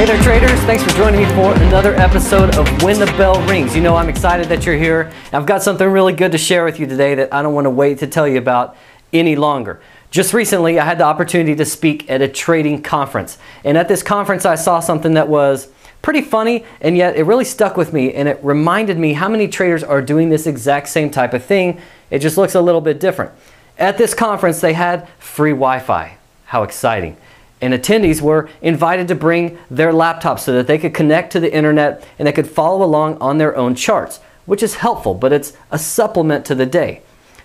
there, traders. Thanks for joining me for another episode of When the Bell Rings. You know, I'm excited that you're here. I've got something really good to share with you today that I don't want to wait to tell you about any longer. Just recently, I had the opportunity to speak at a trading conference. And at this conference, I saw something that was pretty funny, and yet it really stuck with me, and it reminded me how many traders are doing this exact same type of thing. It just looks a little bit different. At this conference, they had free Wi-Fi. How exciting. And attendees were invited to bring their laptops so that they could connect to the internet and they could follow along on their own charts, which is helpful, but it's a supplement to the day.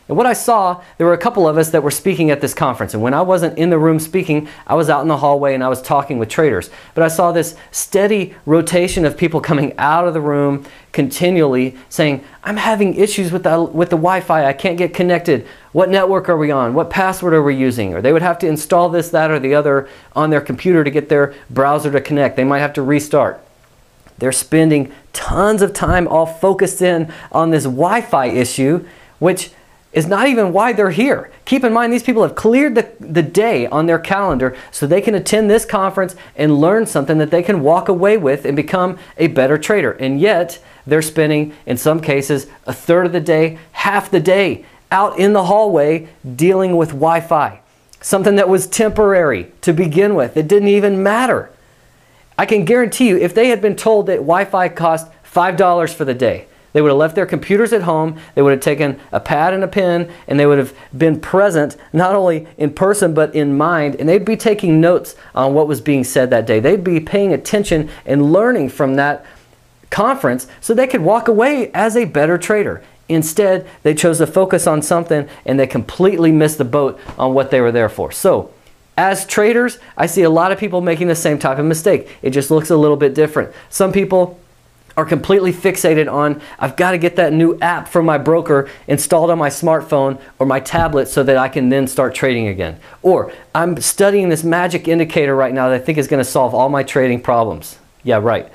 And what I saw, there were a couple of us that were speaking at this conference, and when I wasn't in the room speaking, I was out in the hallway and I was talking with traders. But I saw this steady rotation of people coming out of the room continually saying, I'm having issues with the Wi-Fi, I can't get connected. What network are we on? What password are we using? Or they would have to install this, that, or the other on their computer to get their browser to connect. They might have to restart. They're spending tons of time all focused in on this Wi-Fi issue, which is not even why they're here. Keep in mind, these people have cleared the day on their calendar so they can attend this conference and learn something that they can walk away with and become a better trader. And yet, they're spending, in some cases, a third of the day, half the day, out in the hallway dealing with Wi-Fi. Something that was temporary to begin with. It didn't even matter. I can guarantee you, if they had been told that Wi-Fi cost $5 for the day, they would have left their computers at home, they would have taken a pad and a pen, and they would have been present, not only in person, but in mind, and they'd be taking notes on what was being said that day. They'd be paying attention and learning from that conference so they could walk away as a better trader. Instead, they chose to focus on something, and they completely missed the boat on what they were there for. So, as traders, I see a lot of people making the same type of mistake. It just looks a little bit different. Some people are completely fixated on, I've got to get that new app from my broker installed on my smartphone or my tablet so that I can then start trading again. Or, I'm studying this magic indicator right now that I think is going to solve all my trading problems. Yeah, right.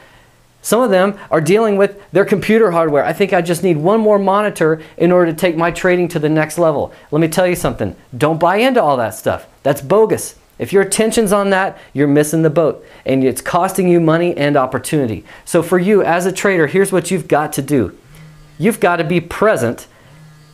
Some of them are dealing with their computer hardware. I think I just need one more monitor in order to take my trading to the next level. Let me tell you something. Don't buy into all that stuff. That's bogus. If your attention's on that, you're missing the boat, and it's costing you money and opportunity. So for you as a trader, here's what you've got to do. You've got to be present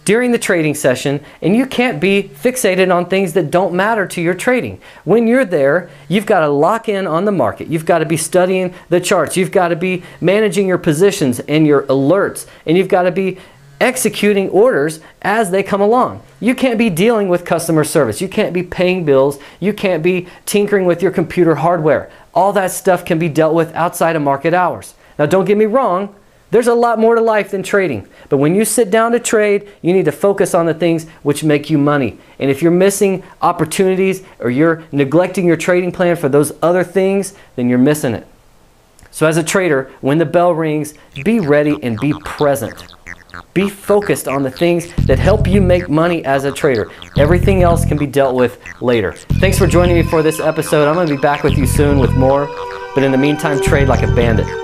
during the trading session, and you can't be fixated on things that don't matter to your trading. When you're there, you've got to lock in on the market. You've got to be studying the charts. You've got to be managing your positions and your alerts, and you've got to be executing orders as they come along. You can't be dealing with customer service. You can't be paying bills. You can't be tinkering with your computer hardware. All that stuff can be dealt with outside of market hours. Now, don't get me wrong. There's a lot more to life than trading. But when you sit down to trade, you need to focus on the things which make you money. And if you're missing opportunities or you're neglecting your trading plan for those other things, then you're missing it. So as a trader, when the bell rings, be ready and be present. Be focused on the things that help you make money as a trader. Everything else can be dealt with later. Thanks for joining me for this episode. I'm going to be back with you soon with more. But in the meantime, trade like a bandit.